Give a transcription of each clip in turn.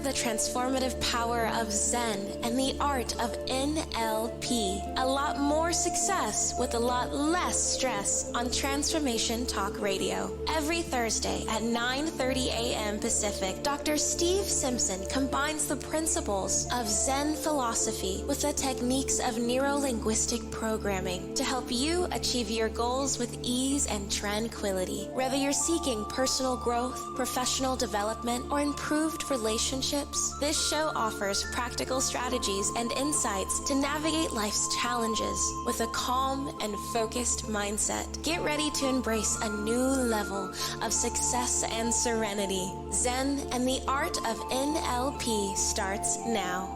the transformative power of Zen and the art of NLP. A lot more success with a lot less stress on Transformation Talk Radio. Every Thursday at 9:30 a.m. Pacific, Dr. Steve Simpson combines the principles of Zen philosophy with the techniques of neuro-linguistic programming to help you achieve your goals with ease and tranquility. Whether you're seeking personal growth, professional development, or improved relationships, this show offers practical strategies and insights to navigate life's challenges with a calm and focused mindset. Get ready to embrace a new level of success and serenity. Zen and the art of NLP starts now.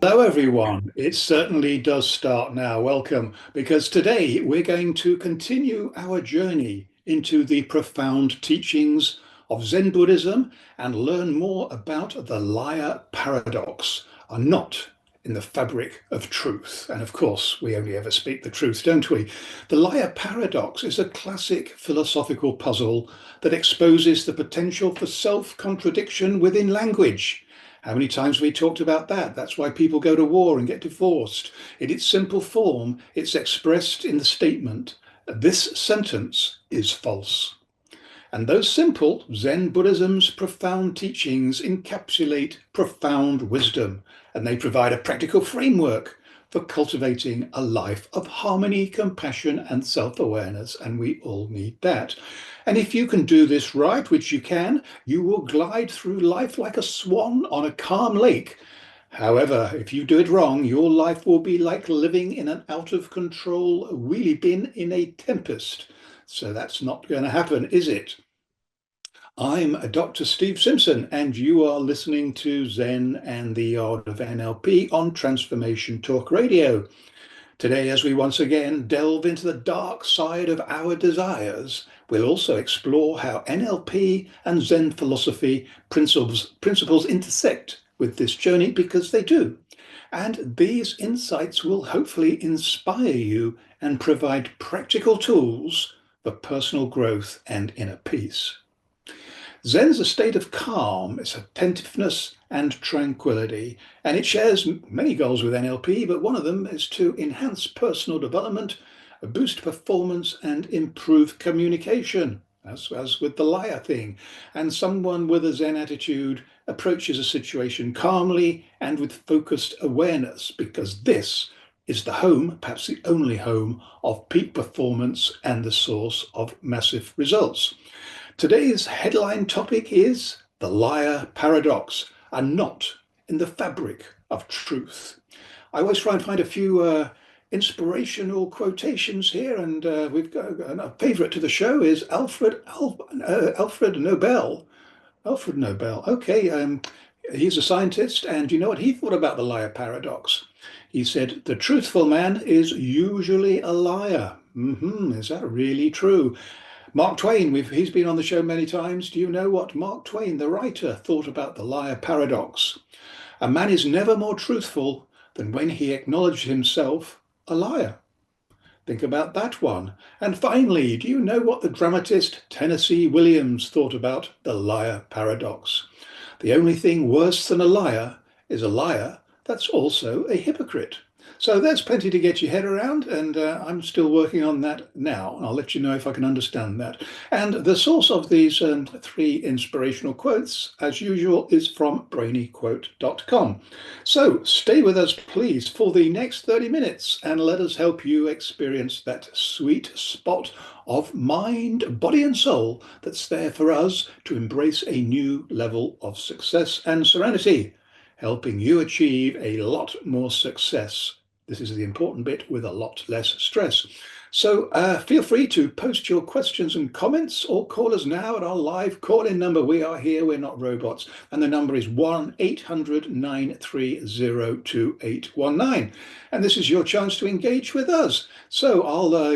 Hello everyone, it certainly does start now. Welcome, because today we're going to continue our journey into the profound teachings of Zen Buddhism and learn more about the liar paradox, a knot in the fabric of truth. And of course, we only ever speak the truth, don't we? The liar paradox is a classic philosophical puzzle that exposes the potential for self-contradiction within language. How many times have we talked about that? That's why people go to war and get divorced. In its simple form, it's expressed in the statement, "This sentence is false." And those simple Zen Buddhism's profound teachings encapsulate profound wisdom, and they provide a practical framework for cultivating a life of harmony, compassion, and self-awareness, and we all need that. And if you can do this right, which you can, you will glide through life like a swan on a calm lake. However, if you do it wrong, your life will be like living in an out-of-control wheelie bin in a tempest. So that's not going to happen, is it? I'm Dr. Steve Simpson, and you are listening to Zen and the Art of NLP on Transformation Talk Radio. Today, as we once again delve into the dark side of our desires, we'll also explore how NLP and Zen philosophy principles intersect with this journey, because they do. And these insights will hopefully inspire you and provide practical tools for personal growth and inner peace. Zen's a state of calm, it's attentiveness and tranquility, and it shares many goals with NLP, but one of them is to enhance personal development, boost performance, and improve communication, as with the liar thing. And someone with a Zen attitude approaches a situation calmly and with focused awareness, because this is the home, perhaps the only home, of peak performance and the source of massive results. Today's headline topic is the liar paradox, a knot in the fabric of truth. I always try and find a few inspirational quotations here, and we've got a favorite to the show is Alfred Nobel. Alfred Nobel, okay, he's a scientist, and you know what he thought about the liar paradox? He said, "The truthful man is usually a liar." Is that really true? Mark Twain, he's been on the show many times. Do you know what Mark Twain, the writer, thought about the liar paradox? "A man is never more truthful than when he acknowledges himself a liar." Think about that one. And finally, do you know what the dramatist Tennessee Williams thought about the liar paradox? "The only thing worse than a liar is a liar that's also a hypocrite." So there's plenty to get your head around, and I'm still working on that now. I'll let you know if I can understand that. And the source of these three inspirational quotes, as usual, is from brainyquote.com. So stay with us, please, for the next 30 minutes, and let us help you experience that sweet spot of mind, body, and soul that's there for us to embrace a new level of success and serenity, helping you achieve a lot more success. This is the important bit, with a lot less stress. So feel free to post your questions and comments, or call us now at our live call-in number. We are here, we're not robots. And the number is 1-800-930-2819. And this is your chance to engage with us. So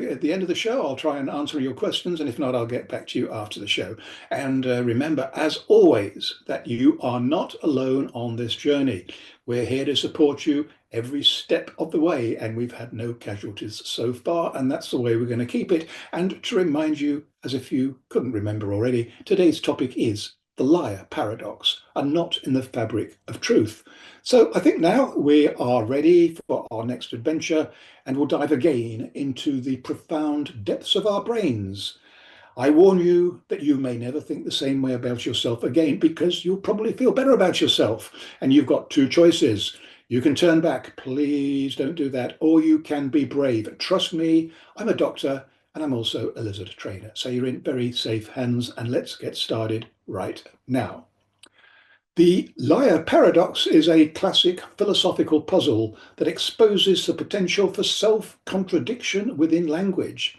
at the end of the show, I'll try and answer your questions. And if not, I'll get back to you after the show. And remember, as always, that you are not alone on this journey. We're here to support you every step of the way, and we've had no casualties so far, and that's the way we're going to keep it. And to remind you, as if you couldn't remember already, today's topic is the liar paradox, are not in the fabric of truth. So I think now we are ready for our next adventure, and we'll dive again into the profound depths of our brains. I warn you that you may never think the same way about yourself again, because you'll probably feel better about yourself. And you've got two choices. You can turn back, please don't do that, or you can be brave. Trust me, I'm a doctor and I'm also a lizard trainer. So you're in very safe hands, and let's get started right now. The liar paradox is a classic philosophical puzzle that exposes the potential for self-contradiction within language.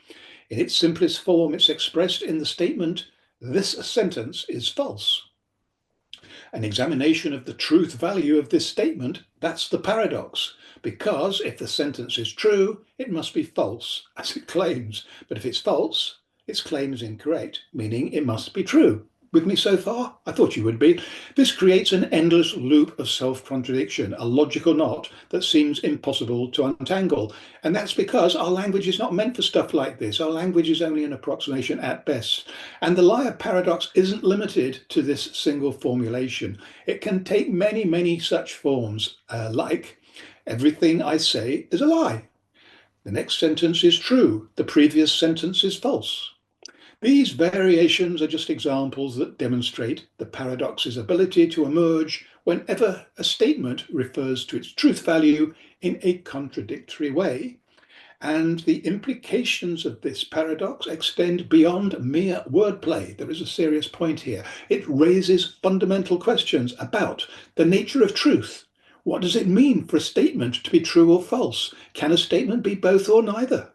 In its simplest form, it's expressed in the statement, "This sentence is false." An examination of the truth value of this statement, that's the paradox. Because if the sentence is true, it must be false, as it claims. But if it's false, its claim is incorrect, meaning it must be true. With me so far? I thought you would be. This creates an endless loop of self-contradiction, a logical knot that seems impossible to untangle. And that's because our language is not meant for stuff like this. Our language is only an approximation at best. And the liar paradox isn't limited to this single formulation. It can take many, many such forms, like, everything I say is a lie. The next sentence is true. The previous sentence is false. These variations are just examples that demonstrate the paradox's ability to emerge whenever a statement refers to its truth value in a contradictory way. And the implications of this paradox extend beyond mere wordplay. There is a serious point here. It raises fundamental questions about the nature of truth. What does it mean for a statement to be true or false? Can a statement be both or neither?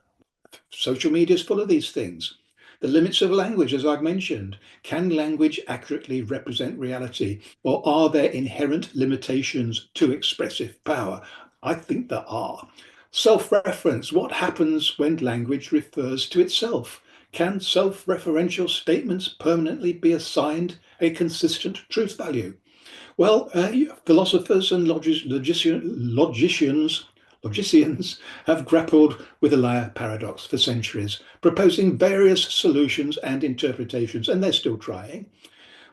Social media is full of these things. The limits of language, as I've mentioned. Can language accurately represent reality, or are there inherent limitations to expressive power? I think there are. Self-reference, what happens when language refers to itself? Can self-referential statements permanently be assigned a consistent truth value? Well, philosophers and logicians have grappled with the liar paradox for centuries, proposing various solutions and interpretations, and they're still trying.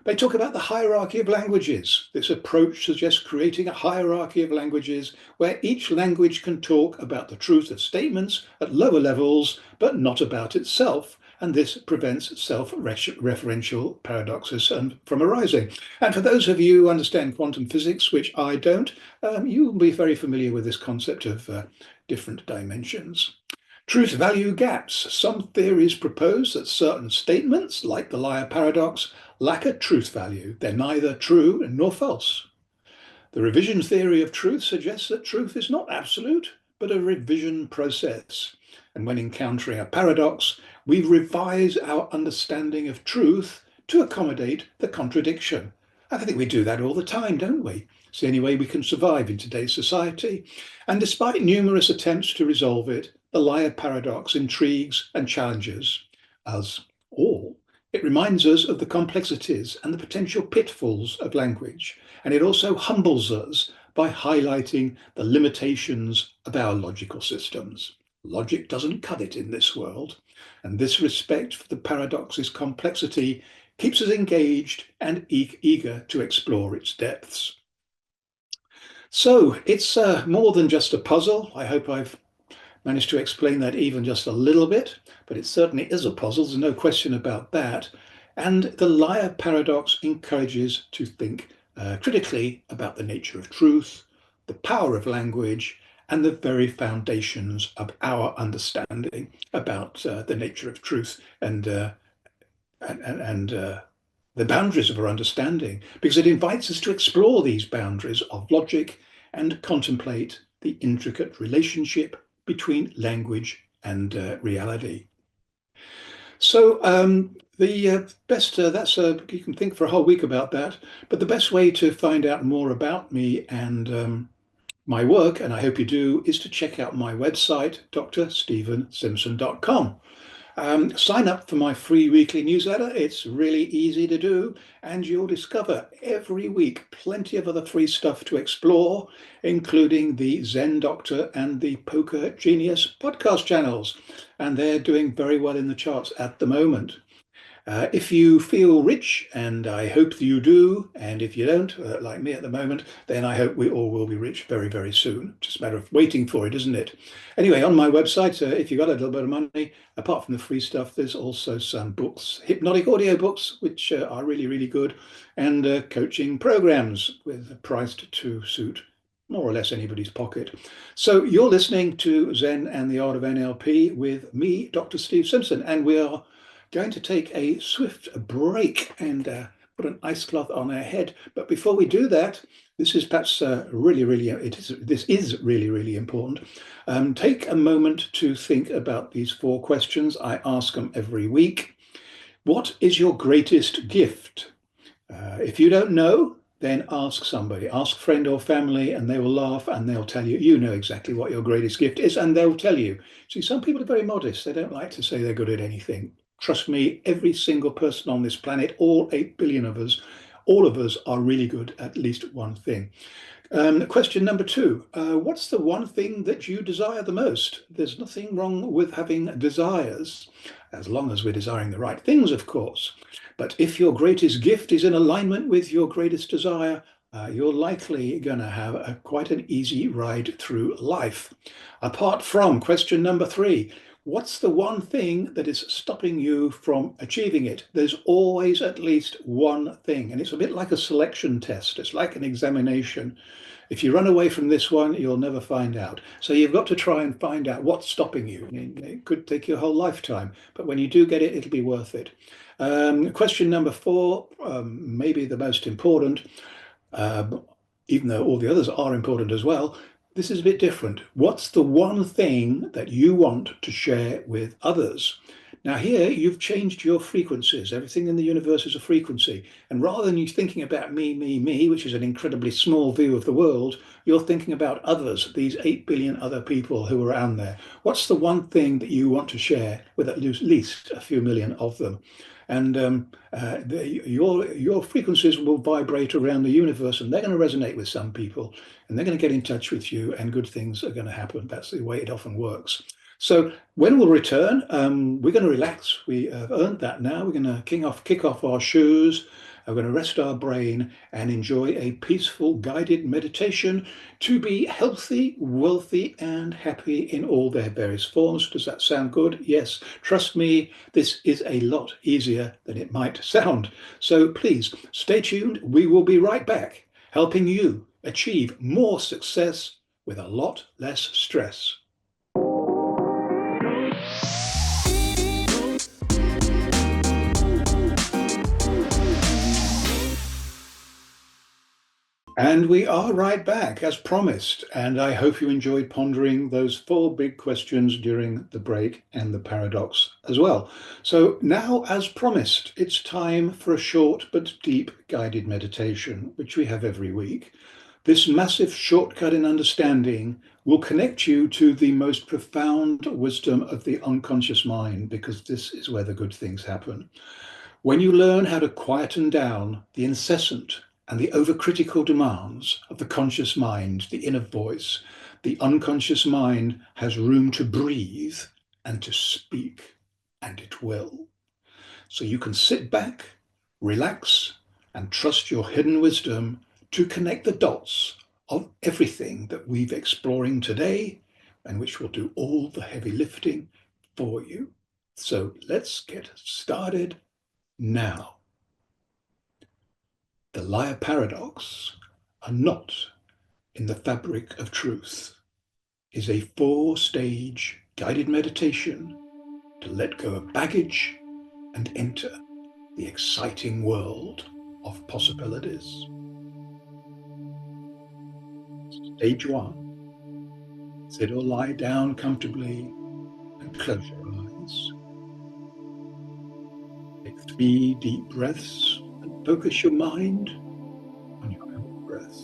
They talk about the hierarchy of languages. This approach suggests creating a hierarchy of languages where each language can talk about the truth of statements at lower levels, but not about itself. And this prevents self-referential paradoxes from arising. And for those of you who understand quantum physics, which I don't, you'll be very familiar with this concept of different dimensions. Truth value gaps. Some theories propose that certain statements, like the liar paradox, lack a truth value. They're neither true nor false. The revision theory of truth suggests that truth is not absolute, but a revision process. And when encountering a paradox, we revise our understanding of truth to accommodate the contradiction. I think we do that all the time, don't we? It's the only way we can survive in today's society. And despite numerous attempts to resolve it, the liar paradox intrigues and challenges us all. It reminds us of the complexities and the potential pitfalls of language. And it also humbles us by highlighting the limitations of our logical systems. Logic doesn't cut it in this world, and this respect for the paradox's complexity keeps us engaged and eager to explore its depths. So it's more than just a puzzle. I hope I've managed to explain that even just a little bit, but it certainly is a puzzle, there's no question about that. And the liar paradox encourages to think critically about the nature of truth, the power of language, and the very foundations of our understanding about the nature of truth and the boundaries of our understanding, because it invites us to explore these boundaries of logic and contemplate the intricate relationship between language and reality. So the best, you can think for a whole week about that, but the best way to find out more about me and my work, and I hope you do, is to check out my website, drstephensimpson.com. Sign up for my free weekly newsletter. It's really easy to do, and you'll discover every week plenty of other free stuff to explore, including the Zen Doctor and the Poker Genius podcast channels, and they're doing very well in the charts at the moment. If you feel rich, and I hope you do, and if you don't, like me at the moment, then I hope we all will be rich very, very soon. Just a matter of waiting for it, isn't it? Anyway, on my website, if you've got a little bit of money, apart from the free stuff, there's also some books, hypnotic audio books, which are really, really good, and coaching programs priced to suit more or less anybody's pocket. So you're listening to Zen and the Art of NLP with me, Dr. Steve Simpson, and we are going to take a swift break and put an ice cloth on our head. But before we do that, this is perhaps this is really, really important. Take a moment to think about these 4 questions. I ask them every week. What is your greatest gift? If you don't know, then ask somebody, ask a friend or family, and they will laugh and they'll tell you, you know exactly what your greatest gift is, and they'll tell you. See, some people are very modest. They don't like to say they're good at anything. Trust me, every single person on this planet, all 8 billion of us, all of us are really good at least one thing. Question number 2, what's the one thing that you desire the most? There's nothing wrong with having desires, as long as we're desiring the right things, of course. But if your greatest gift is in alignment with your greatest desire, you're likely going to have quite an easy ride through life. Apart from question number 3, what's the one thing that is stopping you from achieving it? There's always at least one thing, and it's a bit like a selection test. It's like an examination. If you run away from this one, you'll never find out. So you've got to try and find out what's stopping you. It could take your whole lifetime, but when you do get it, it'll be worth it. Question number 4, maybe the most important, even though all the others are important as well. This is a bit different. What's the one thing that you want to share with others? Now here you've changed your frequencies. Everything in the universe is a frequency. And rather than you thinking about me, which is an incredibly small view of the world, you're thinking about others, these 8 billion other people who are around there. What's the one thing that you want to share with at least a few million of them? And your frequencies will vibrate around the universe, and they're going to resonate with some people, and they're going to get in touch with you, and good things are going to happen. That's the way it often works. So when we'll return, we're going to relax. We have earned that now. We're going to kick off our shoes. We're going to rest our brain and enjoy a peaceful guided meditation to be healthy, wealthy, and happy in all their various forms. Does that sound good? Yes. Trust me, this is a lot easier than it might sound. So please stay tuned. We will be right back, helping you achieve more success with a lot less stress. And we are right back, as promised, and I hope you enjoyed pondering those 4 big questions during the break and the paradox as well. So now, as promised, it's time for a short but deep guided meditation, which we have every week. This massive shortcut in understanding will connect you to the most profound wisdom of the unconscious mind, because this is where the good things happen. When you learn how to quieten down the incessant and the overcritical demands of the conscious mind, the inner voice, the unconscious mind has room to breathe and to speak, and it will. So you can sit back, relax, and trust your hidden wisdom to connect the dots of everything that we've exploring today, and which will do all the heavy lifting for you. So let's get started now. The liar paradox, a knot in the fabric of truth, is a 4-stage guided meditation to let go of baggage and enter the exciting world of possibilities. Stage 1, sit or lie down comfortably and close your eyes. Take 3 deep breaths and focus your mind on your own breath.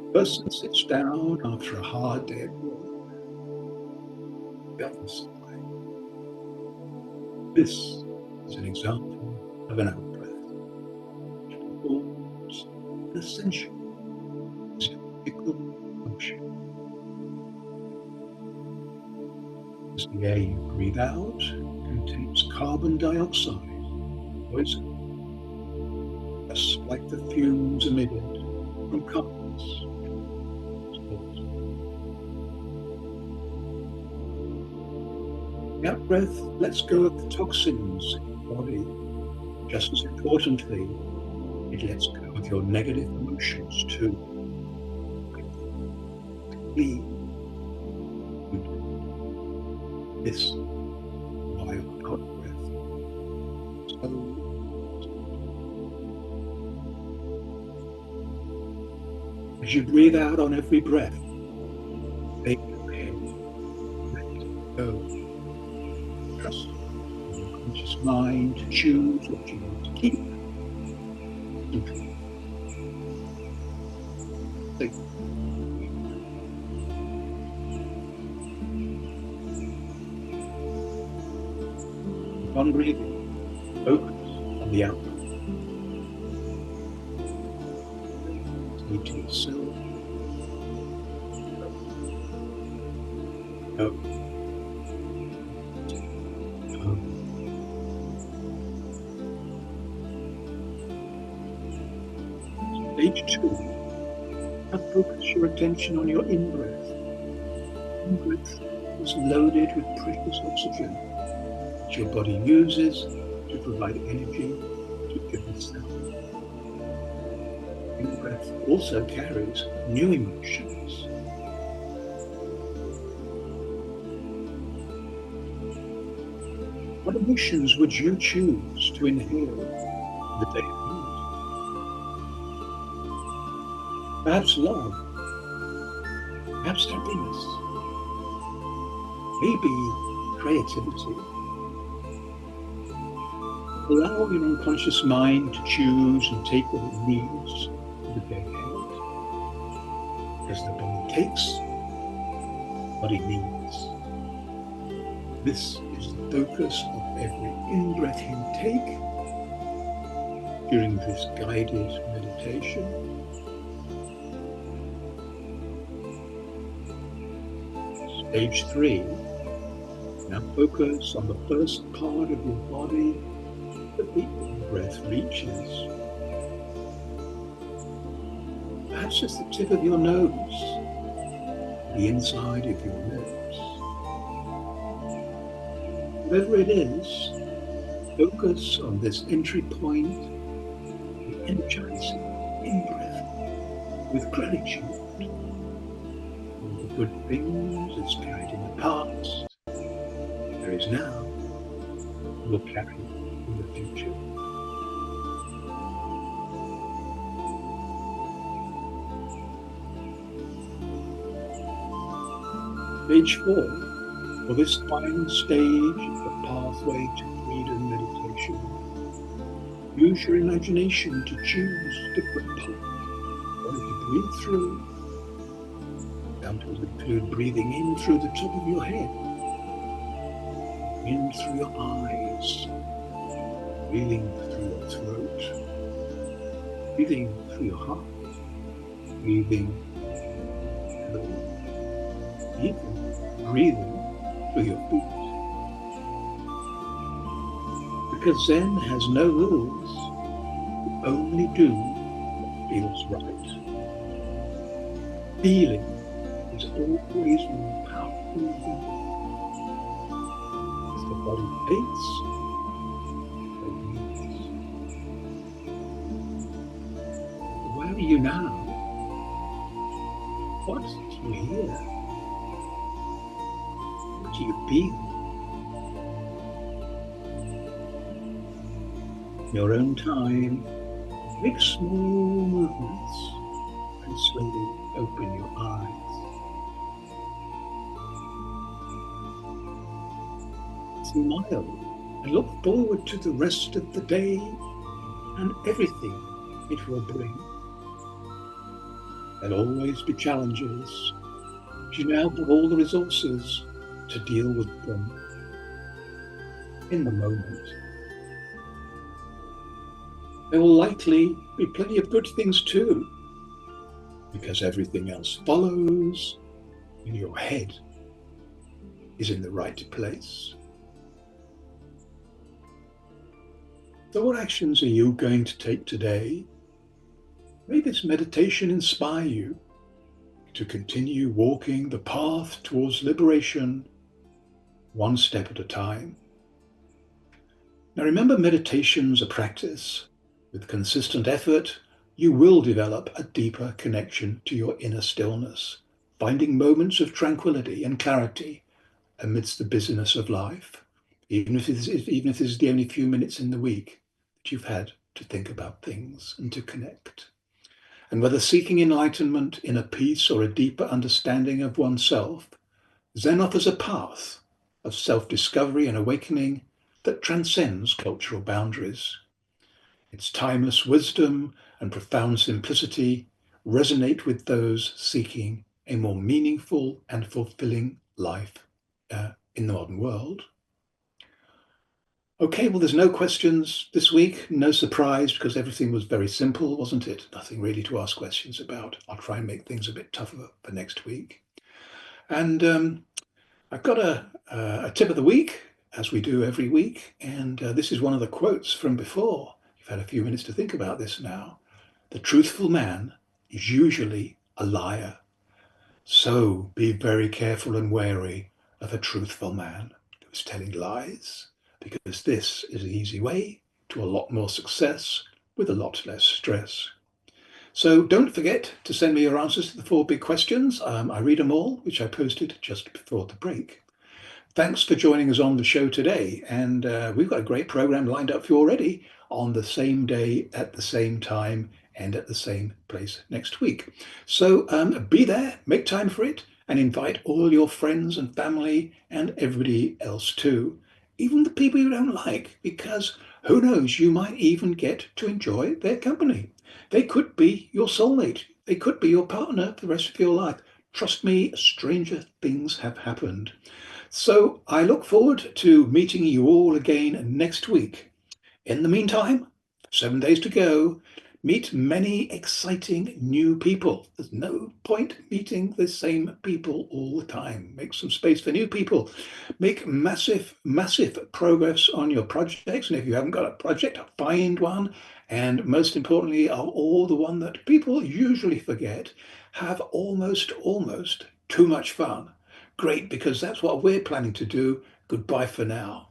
The person sits down after a hard day at work. The other side. This is an example of an out-breath, which performs an essential physiological function. This The air you breathe out contains carbon dioxide, poison, just like the fumes emitted from cars. The out-breath lets go of the toxins in your body. Just as importantly, it lets go of your negative emotions too. Clean. This is why our out-breath so. As you breathe out on every breath, make your head let go. Trust your conscious mind to choose what you want to keep. On breathing, focus on the output. Say to yourself, no. Stage 2. Now focus your attention on your in-breath. In-breath is loaded with precious oxygen that your body uses to provide energy to every cell. In-breath also carries new emotions. What emotions would you choose to inhale the day ahead? Perhaps love, perhaps happiness, maybe creativity. Allow your unconscious mind to choose and take what it needs for the day ahead, as the body takes what it needs. This is the focus of every in-breath you take during this guided meditation. Stage 3. Now focus on the first part of your body that the in-breath reaches. Perhaps it's the tip of your nose, the inside of your lips. Whatever it is, focus on this entry point, the energizing in-breath, with gratitude. Good things that's carried in the past, there is now, will carry in the future. Stage 4, for this final stage of the pathway to freedom meditation, use your imagination to choose different paths to breathe through. To include breathing in through the top of your head, in through your eyes, breathing through your throat, breathing through your heart, breathing through, even breathing through your feet. Because Zen has no rules, you only do what feels right. Feeling is always more powerful than as the body beats, it moves. Where are you now? What do you hear? What do you feel? In your own time, make small movements and slowly open your eyes. Smile and look forward to the rest of the day and everything it will bring. There'll always be challenges, but you now have all the resources to deal with them in the moment. There will likely be plenty of good things too, because everything else follows in your head. is in the right place. So what actions are you going to take today? May this meditation inspire you to continue walking the path towards liberation, one step at a time. Now remember, meditation's a practice. With consistent effort, you will develop a deeper connection to your inner stillness, finding moments of tranquility and clarity amidst the busyness of life, even if this is the only few minutes in the week that you've had to think about things and to connect. And whether seeking enlightenment, inner peace, or a deeper understanding of oneself, Zen offers a path of self-discovery and awakening that transcends cultural boundaries. Its timeless wisdom and profound simplicity resonate with those seeking a more meaningful and fulfilling life in the modern world. Okay, well, there's no questions this week, no surprise, because everything was very simple, wasn't it? Nothing really to ask questions about. I'll try and make things a bit tougher for next week. And I've got a tip of the week, as we do every week, and this is one of the quotes from before. You've had a few minutes to think about this now. The truthful man is usually a liar. So be very careful and wary of a truthful man who is telling lies, because this is the easy way to a lot more success with a lot less stress. So don't forget to send me your answers to the 4 big questions. I read them all, which I posted just before the break. Thanks for joining us on the show today. And we've got a great program lined up for you already on the same day, at the same time, and at the same place next week. So be there, make time for it, and invite all your friends and family and everybody else too. Even the people you don't like, because who knows, you might even get to enjoy their company. They could be your soulmate. They could be your partner for the rest of your life. Trust me, stranger things have happened. So I look forward to meeting you all again next week. In the meantime, 7 days to go. Meet many exciting new people. There's no point meeting the same people all the time. Make some space for new people. Make massive, massive progress on your projects. And if you haven't got a project, find one. And most importantly, of all the one that people usually forget, have almost too much fun. Great, because that's what we're planning to do. Goodbye for now.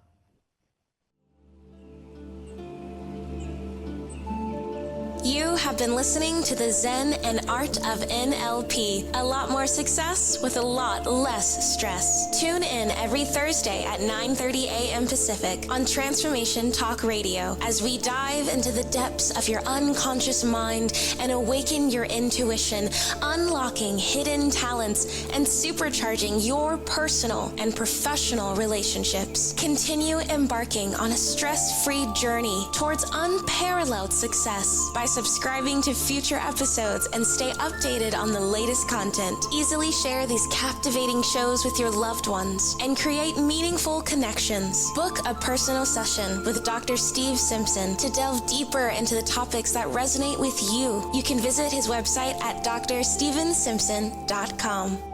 You have been listening to the Zen and Art of NLP. A lot more success with a lot less stress. Tune in every Thursday at 9:30 a.m. Pacific on Transformation Talk Radio as we dive into the depths of your unconscious mind and awaken your intuition, unlocking hidden talents and supercharging your personal and professional relationships. Continue embarking on a stress-free journey towards unparalleled success by subscribing to future episodes and stay updated on the latest content. Easily share these captivating shows with your loved ones and create meaningful connections. Book a personal session with Dr. Steve Simpson to delve deeper into the topics that resonate with you. You can visit his website at drstevensimpson.com.